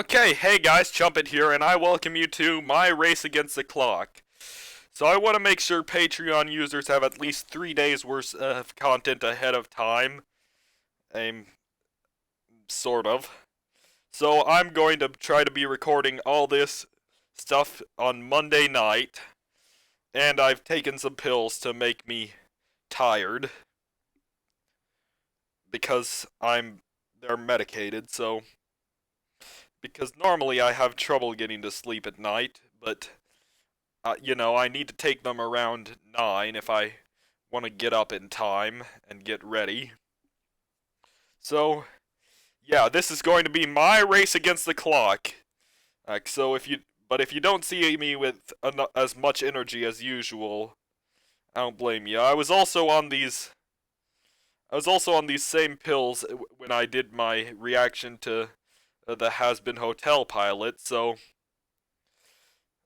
Okay, hey guys, Chumpet here, and I welcome you to my race against the clock. So I want to make sure Patreon users have at least 3 days worth of content ahead of time. Um, sort of. So I'm going to try to be recording all this stuff on Monday night, and I've taken some pills to make me tired because they're medicated, so because normally I have trouble getting to sleep at night, but I need to take them around 9 if I want to get up in time and get ready. So, yeah, this is going to be my race against the clock. But if you don't see me with as much energy as usual, I don't blame you. I was also on these same pills when I did my reaction to the Has Been Hotel pilot. So,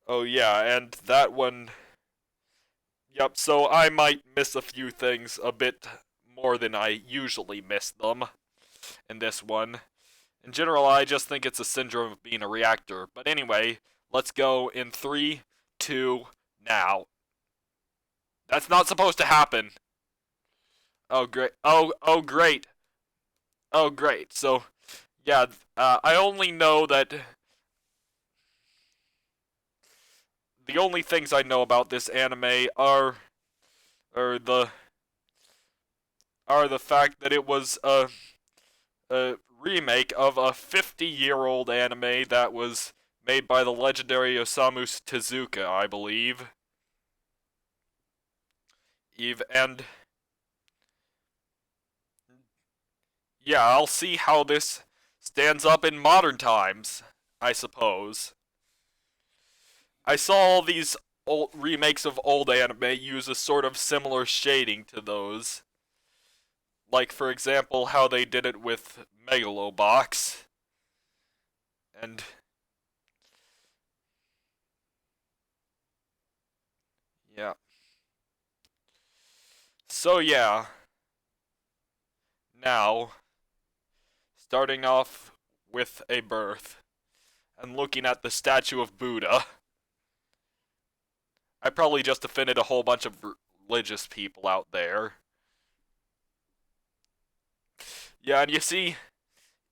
oh yeah, and that one. Yep, so I might miss a few things a bit more than I usually miss them in this one. In general, I just think it's a syndrome of being a reactor. But anyway, let's go in 3, 2, now. That's not supposed to happen. Oh, great. Oh, great. Oh, great. So, yeah, I only know that the only things I know about this anime are the fact that it was a remake of a 50-year-old anime that was made by the legendary Osamu Tezuka, I believe. And yeah, I'll see how this stands up in modern times, I suppose. I saw all these old remakes of old anime use a sort of similar shading to those. Like, for example, how they did it with Megalobox. And yeah. So yeah, now, starting off with a birth and looking at the statue of Buddha. I probably just offended a whole bunch of religious people out there. Yeah, and you see,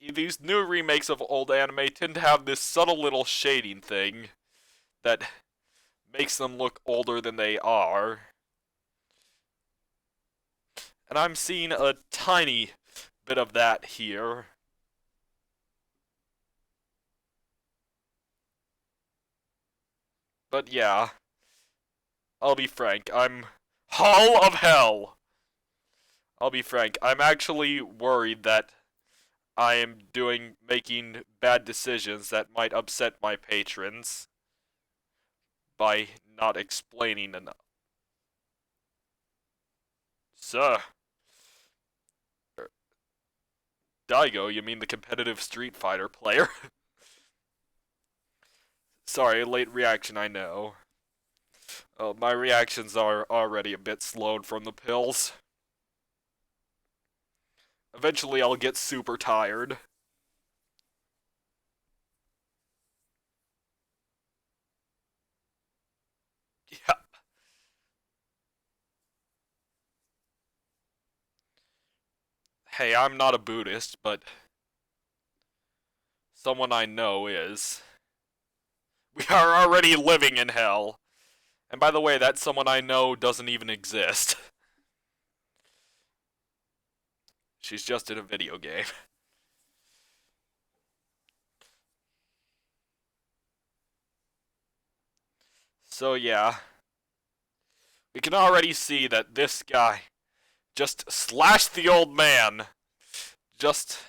these new remakes of old anime tend to have this subtle little shading thing that makes them look older than they are. And I'm seeing a tiny bit of that here. But yeah, I'll be frank, I'm Hall of Hell! I'll be frank, I'm actually worried that I am making bad decisions that might upset my patrons by not explaining enough. Sir, Daigo, you mean the competitive Street Fighter player? Sorry, late reaction, I know. Oh, my reactions are already a bit slowed from the pills. Eventually, I'll get super tired. Yeah. Hey, I'm not a Buddhist, but someone I know is. We are already living in hell. And by the way, that someone I know doesn't even exist. She's just in a video game. So yeah, we can already see that this guy just slashed the old man. Just.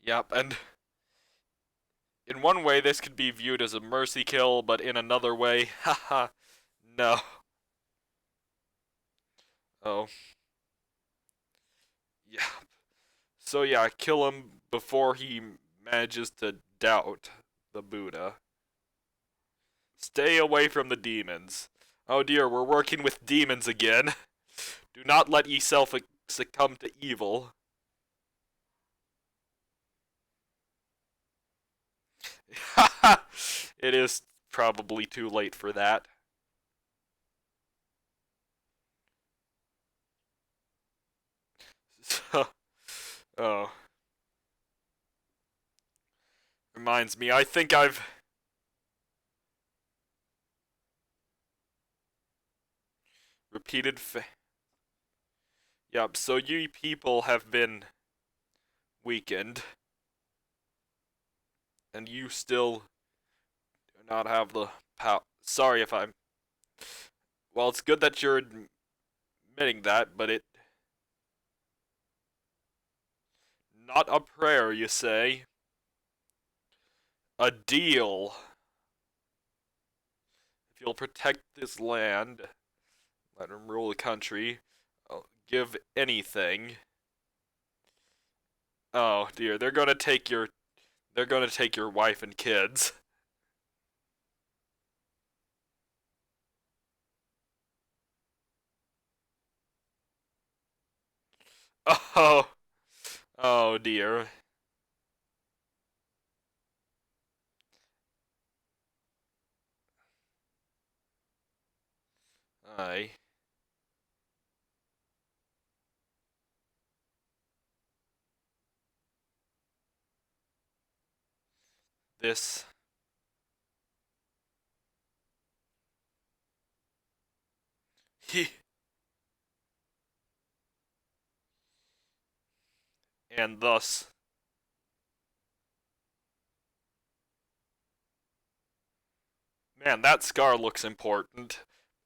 Yep, and in one way this could be viewed as a mercy kill, but in another way, haha, no. Oh, yeah. So yeah, kill him before he manages to doubt the Buddha. Stay away from the demons. Oh dear, we're working with demons again. Do not let yourself succumb to evil. It is probably too late for that. So, oh, reminds me, I think I've repeated. Yep, so you people have been weakened, and you still do not have the power. Sorry if I'm. Well, it's good that you're admitting that, but it. Not a prayer, you say? A deal. If you'll protect this land, let him rule the country, I'll give anything. Oh dear, they're gonna take your. They're gonna take your wife and kids. Oh, oh dear. Aye. This. He. And thus. Man, that scar looks important.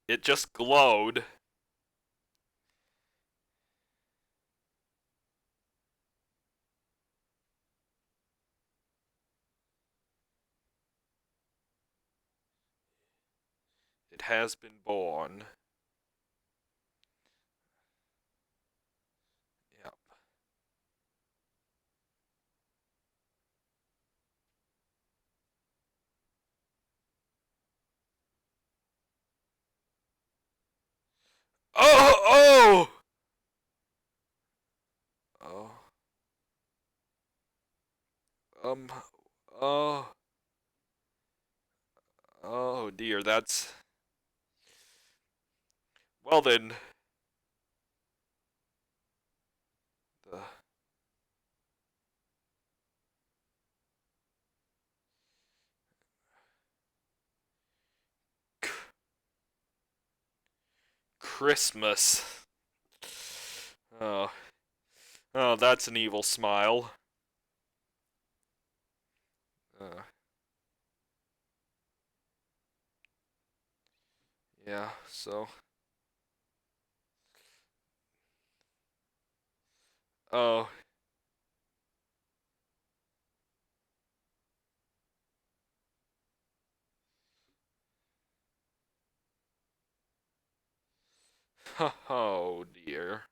It just glowed. It has been born. Yep. Oh! Oh! Oh. Um. Oh. Oh dear, that's. Well then. The. Christmas. Oh. Oh, that's an evil smile. Uh, yeah, so. Oh. Oh dear.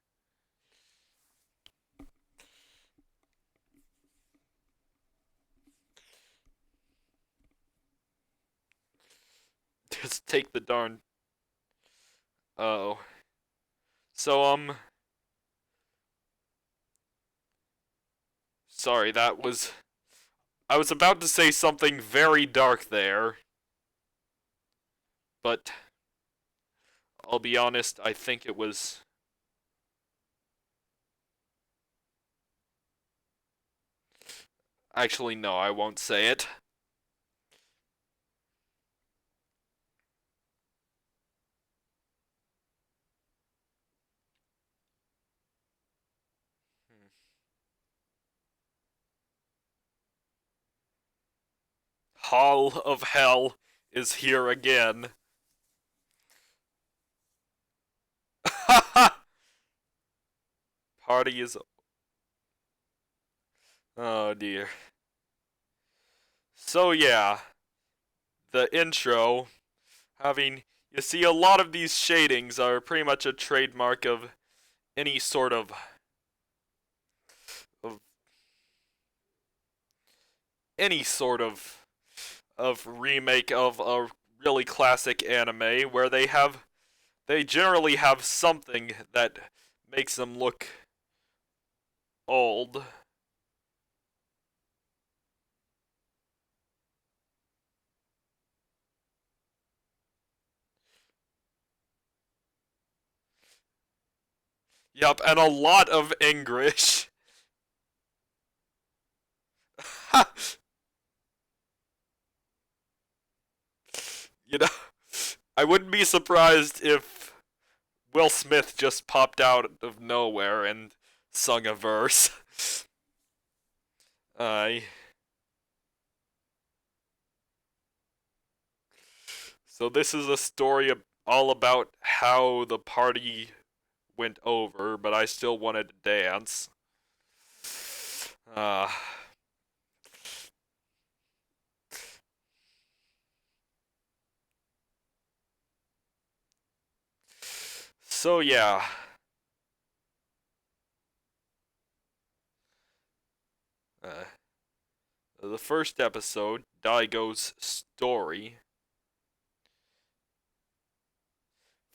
Just take the darn. Oh. So, sorry, that was. I was about to say something very dark there, but I'll be honest, I think it was. Actually, no, I won't say it. Hall of Hell is here again. Party is. Oh dear. So, yeah, the intro, having. You see, a lot of these shadings are pretty much a trademark of any sort of any sort of remake of a really classic anime where they generally have something that makes them look old. Yup, and a lot of English. You know, I wouldn't be surprised if Will Smith just popped out of nowhere and sung a verse. I So this is a story all about how the party went over, but I still wanted to dance. Uh, so yeah, uh, the first episode, Daigo's story,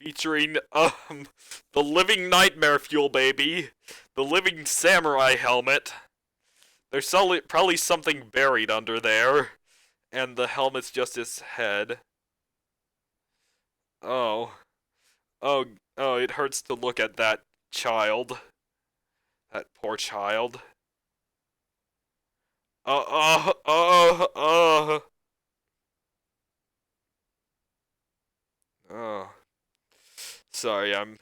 featuring the living nightmare fuel baby, the living samurai helmet. There's probably something buried under there, and the helmet's just his head. Oh, oh, oh! It hurts to look at that child. That poor child. Uh. Oh. Sorry, I'm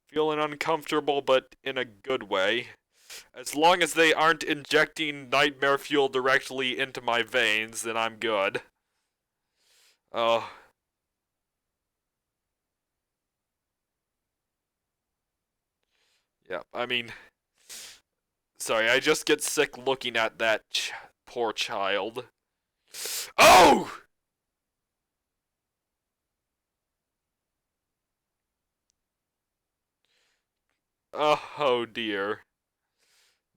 feeling uncomfortable, but in a good way. As long as they aren't injecting nightmare fuel directly into my veins, then I'm good. Oh, yeah, I mean, sorry, I just get sick looking at that poor child. Oh! Oh dear.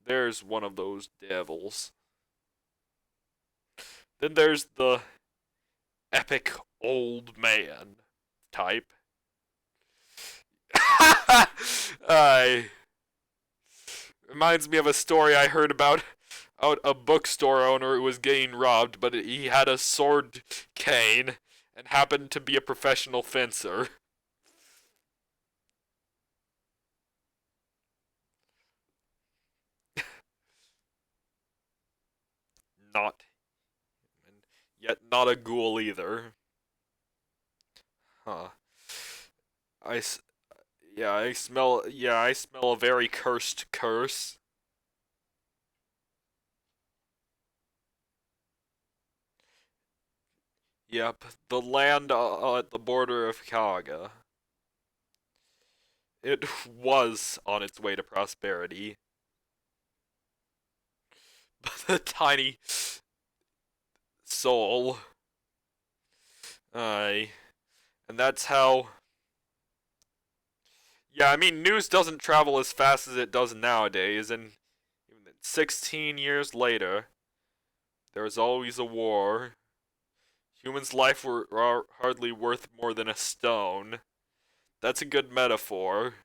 There's one of those devils. Then there's the epic old man type. I Reminds me of a story I heard about a bookstore owner who was getting robbed, but he had a sword cane and happened to be a professional fencer. Not, and yet not a ghoul either. Huh. I I smell a very cursed curse. Yep, the land at the border of Kaga. It was on its way to prosperity, but the tiny soul. Aye. And that's how. Yeah, I mean, news doesn't travel as fast as it does nowadays, and even 16 years later, there's always a war. Humans' life are hardly worth more than a stone. That's a good metaphor.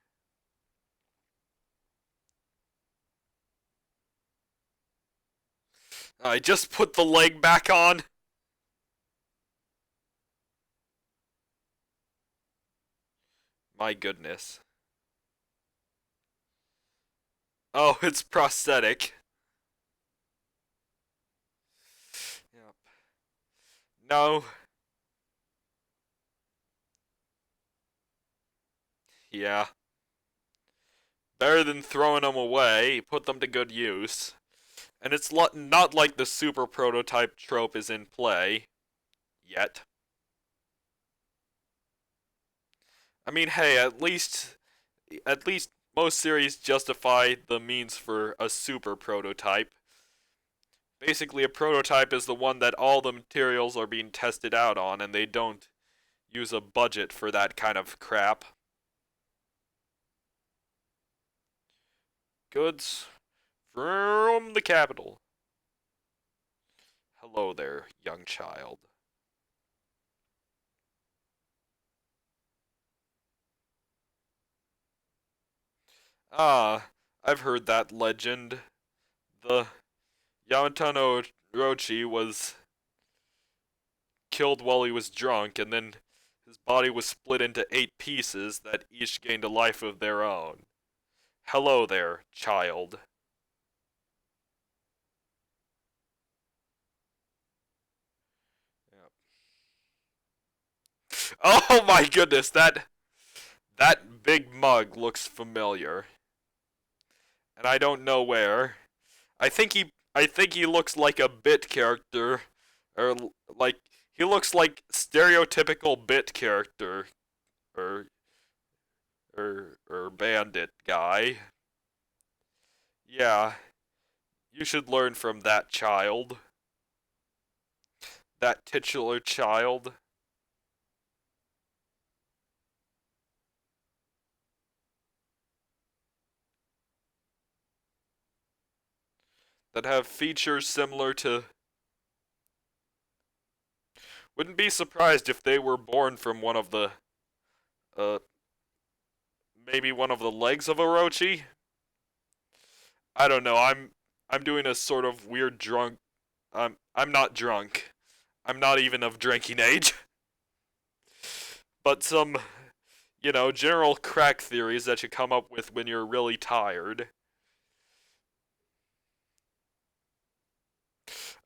I just put the leg back on. My goodness. Oh, it's prosthetic. Yep. No. Yeah. Better than throwing them away. Put them to good use. And it's not like the super prototype trope is in play. Yet. I mean, hey, at least most series justify the means for a super prototype. Basically, a prototype is the one that all the materials are being tested out on, and they don't use a budget for that kind of crap. Goods from the capital. Hello there, young child. Ah, I've heard that legend. The Yamato no Orochi was killed while he was drunk, and then his body was split into 8 pieces that each gained a life of their own. Hello there, child. Yep. Oh my goodness, that big mug looks familiar, and I don't know where. I think he looks like a bit character, or like he looks like stereotypical bit character, or or bandit guy. Yeah, you should learn from that child, that titular child that have features similar to. Wouldn't be surprised if they were born from one of the uh maybe one of the legs of Orochi. I don't know. I'm doing a sort of weird drunk. I'm not drunk. I'm not even of drinking age. But some, general crack theories that you come up with when you're really tired.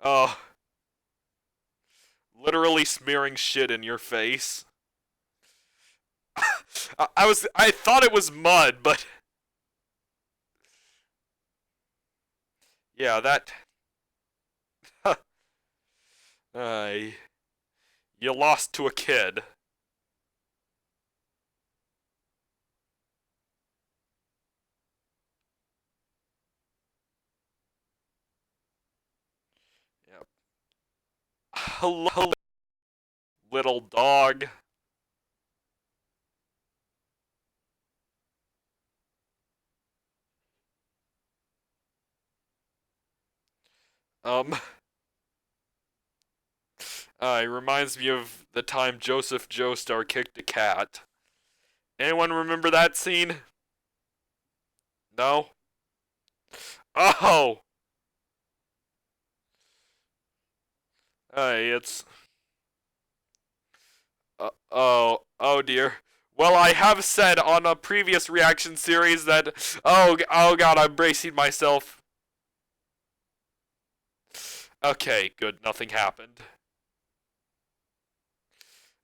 Uh, literally smearing shit in your face. I thought it was mud, but yeah, that. I you lost to a kid. Yep. Hello, little dog. Um, it reminds me of the time Joseph Joestar kicked a cat. Anyone remember that scene? No? Oh! It's. Oh dear. Well, I have said on a previous reaction series that. Oh god, I'm bracing myself. Okay, good, nothing happened.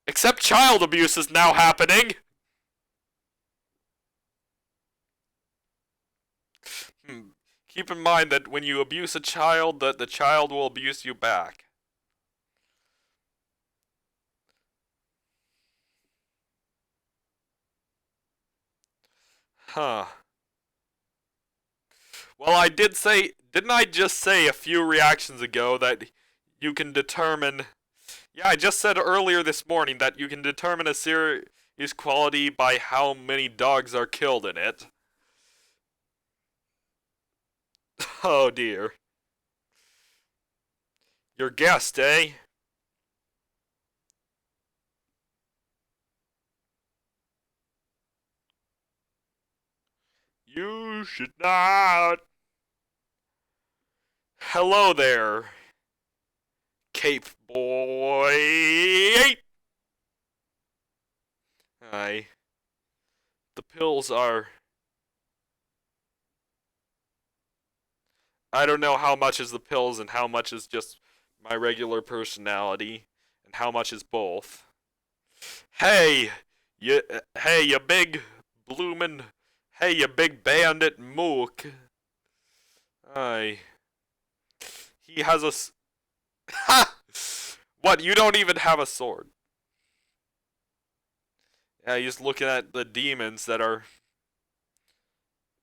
Except child abuse is now happening! Hmm. Keep in mind that when you abuse a child, that the child will abuse you back. Huh. Well, I did say, didn't I just say a few reactions ago that you can determine. Yeah, I just said earlier this morning that you can determine a series quality by how many dogs are killed in it. Oh dear. Your guest, eh? You should not. Hello there, Cape Boy. Hi. The pills are. I don't know how much is the pills and how much is just my regular personality, and how much is both. Hey, you big bloomin', hey, you big bandit mook. Aye, he has a. Ha! What? You don't even have a sword. Yeah, he's looking at the demons that are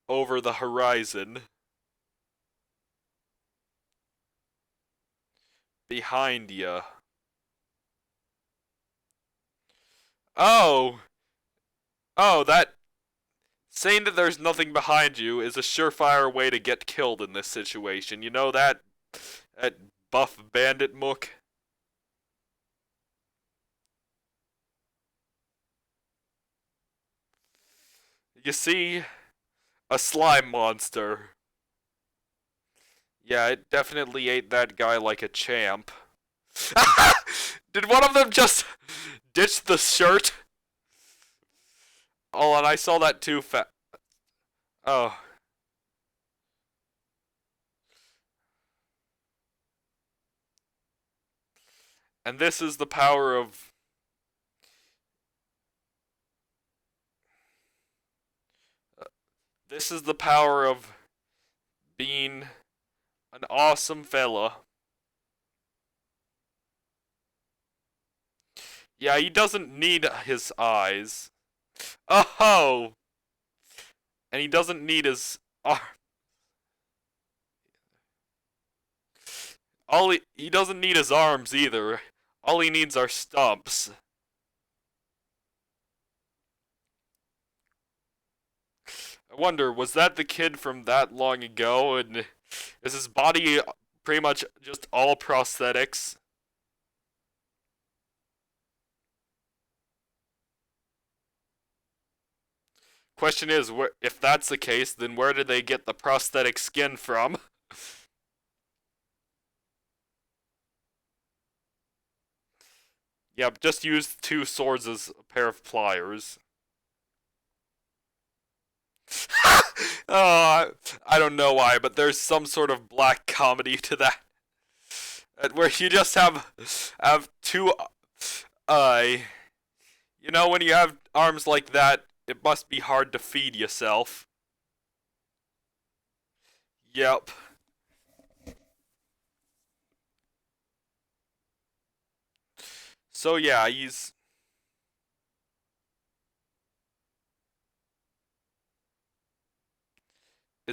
over the horizon behind you. Oh, that saying that there's nothing behind you is a surefire way to get killed in this situation. You know that buff bandit mook. You see, A slime monster. Yeah, it definitely ate that guy like a champ. Did one of them just ditch the shirt? Oh, and I saw that too Oh. And this is the power of... This is the power of being an awesome fella. Yeah, he doesn't need his eyes. Oh! And he doesn't need his arm. He doesn't need his arms either. All he needs are stumps. I wonder, was that the kid from that long ago? And is his body pretty much just all prosthetics? Question is, if that's the case, then where did they get the prosthetic skin from? Yeah, just use two swords as a pair of pliers. Oh, I don't know why, but there's some sort of black comedy to that, where you just have two, uh, you know, when you have arms like that, it must be hard to feed yourself. Yep. So yeah, is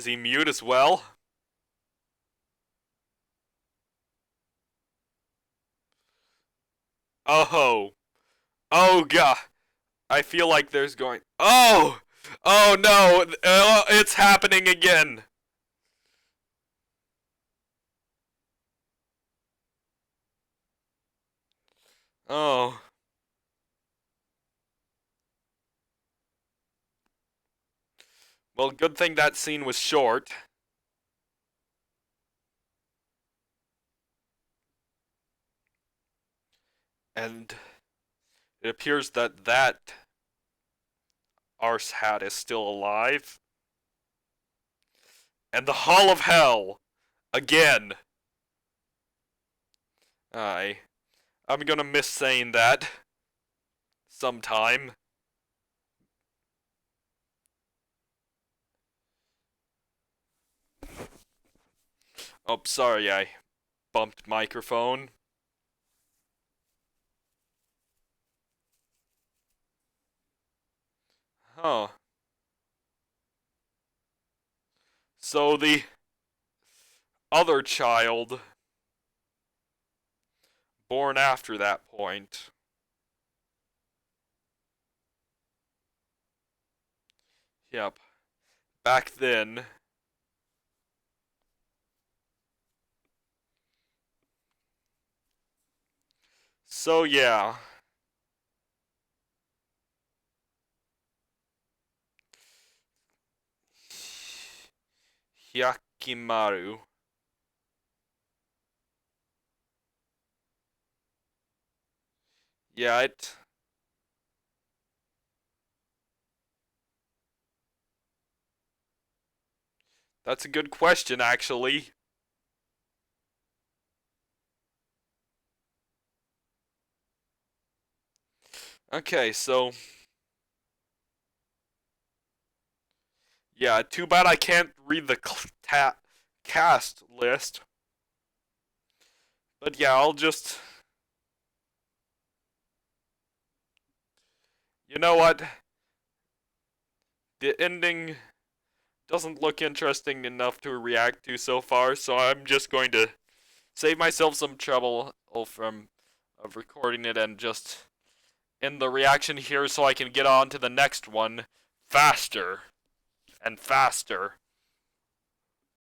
he mute as well? Oh, oh god. I feel like there's going. Oh, oh no, it's happening again. Oh, well, good thing that scene was short. And it appears that arse hat is still alive. And the Hall of Hell again. I I'm gonna miss saying that sometime. Oh, sorry, I bumped microphone. Huh. So the other child born after that point. Yep. Back then. So yeah. Hyakimaru. Yeah, that's a good question actually. Okay, so yeah, too bad I can't read the cast list. But yeah, I'll just... You know what? The ending doesn't look interesting enough to react to so far, so I'm just going to save myself some trouble from of recording it and just end the reaction here so I can get on to the next one faster and faster.